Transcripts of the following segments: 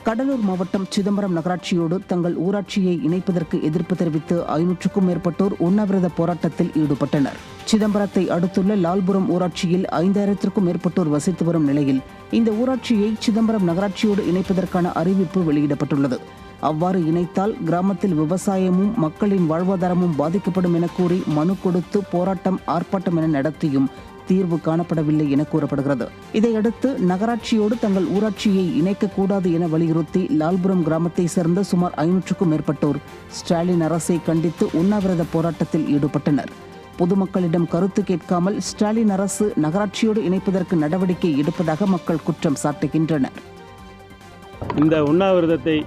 கடலூர் மாவட்டம் சிதம்பரம் நகராட்சியோடு தங்கள் ஊராட்சியை இணைப்பதற்கு எதிர்ப்பு தெரிவித்து 500க்கும் மேற்பட்டோர் உண்ணாவிரத போராட்டத்தில் ஈடுபட்டனர். சிதம்பரத்தை அடுத்துள்ள லால்புரம் ஊராட்சியில் 5000த்திற்கும் மேற்பட்டோர் வசித்து வரும் நிலையில் இந்த ஊராட்சியை சிதம்பரம் நகராட்சியோடு இணைப்பதற்கான அறிவிப்பு வெளியிடப்பட்டுள்ளது. அவ்வாறு இணைத்தால் கிராமத்தில் விவசாயமும் மக்களின் வாழ்வாதாரமும் பாதிக்கப்படும் என கூறி மனு கொடுத்து போராட்டம் ஆர்ப்பாட்டம் என நடத்தியும் தீர்வு காணப்படவில்லை என கூறப்படுகிறது. இதையடுத்து நகராட்சியோடு தங்கள் ஊராட்சியை இணைக்கக்கூடாது என வலியுறுத்தி லால்புரம் கிராமத்தை சேர்ந்த சுமார் 500க்கும் மேற்பட்டோர் ஸ்டாலின் அரசை கண்டித்து உண்ணாவிரத போராட்டத்தில் ஈடுபட்டனர். பொதுமக்களிடம் கருத்து கேட்காமல் ஸ்டாலின் அரசு நகராட்சியோடு இணைப்பதற்கு நடவடிக்கை எடுப்பதாக மக்கள் குற்றம் சாட்டுகின்றனர். இந்த உண்ணாவிரதத்தை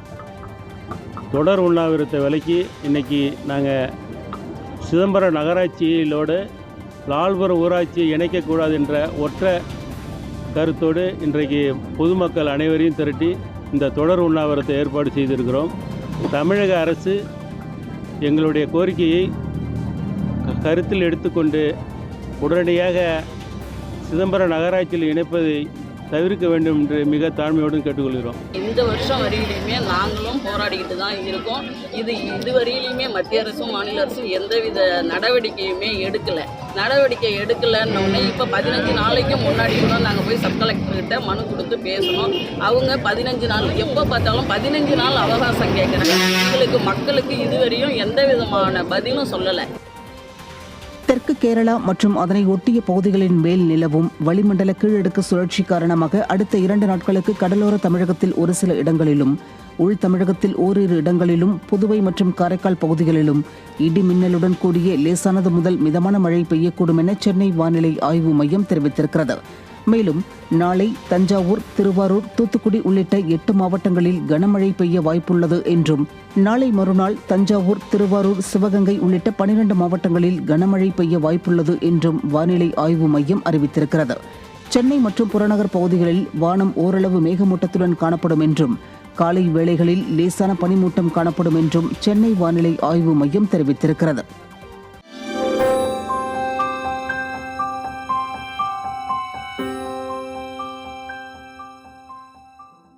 தொடர் உண்ணாவிரதத்தை விலக்கி இன்னைக்கு நாங்கள் சிதம்பரம் நகராட்சியிலோடு லால்புரம் ஊராட்சியை இணைக்கக்கூடாது என்ற ஒற்றை கருத்தோடு இன்றைக்கு பொதுமக்கள் அனைவரையும் திரட்டி இந்த தொடர் உண்ணாவிரதத்தை ஏற்பாடு செய்திருக்கிறோம். தமிழக அரசு எங்களுடைய கோரிக்கையை கருத்தில் எடுத்துக்கொண்டு உடனடியாக சிதம்பரம் நகராட்சியில் இணைப்பதை தவிர்க்க வேண்டும் என்று மிக தாழ்மையோடு கேட்டுக்கொள்கிறோம். இந்த வருஷம் வரையிலுமே நாங்களும் போராடிக்கிட்டு தான் இருக்கோம். இதுவரையிலுமே மத்திய அரசும் மாநில அரசும் எந்தவித நடவடிக்கையுமே நடவடிக்கை எடுக்கலன்னொடனே இப்போ 15 நாளைக்கு முன்னாடி கூட நாங்கள் போய் சப் கலெக்டர்கிட்ட மனு கொடுத்து பேசணும். அவங்க 15 நாள் எப்போ பார்த்தாலும் 15 நாள் அவகாசம் கேட்குறாங்க. மக்களுக்கு இதுவரையும் எந்த விதமான பதிலும் சொல்லலை. தெற்கு கேரளா மற்றும் அதனை ஒட்டிய பகுதிகளின் மேல் நிலவும் வளிமண்டல கீழடுக்கு சுழற்சி காரணமாக அடுத்த 2 நாட்களுக்கு கடலோர தமிழகத்தில் ஒரு சில இடங்களிலும், உள் தமிழகத்தில் ஓரிரு இடங்களிலும், புதுவை மற்றும் காரைக்கால் பகுதிகளிலும் இடி மின்னலுடன் கூடிய லேசானது முதல் மிதமான மழை பெய்யக்கூடும் என சென்னை வானிலை ஆய்வு மையம் தெரிவித்திருக்கிறது. மேலும் நாளை தஞ்சாவூர், திருவாரூர், தூத்துக்குடி உள்ளிட்ட 8 மாவட்டங்களில் கனமழை பெய்ய வாய்ப்புள்ளது என்றும், நாளை மறுநாள் தஞ்சாவூர், திருவாரூர், சிவகங்கை உள்ளிட்ட 12 மாவட்டங்களில் கனமழை பெய்ய வாய்ப்புள்ளது என்றும் வானிலை ஆய்வு மையம் அறிவித்திருக்கிறது. சென்னை மற்றும் புறநகர் பகுதிகளில் வானம் ஓரளவு மேகமூட்டத்துடன் காணப்படும் என்றும், காலை வேளைகளில் லேசான பனிமூட்டம் காணப்படும் என்றும் சென்னை வானிலை ஆய்வு மையம் தெரிவித்திருக்கிறது.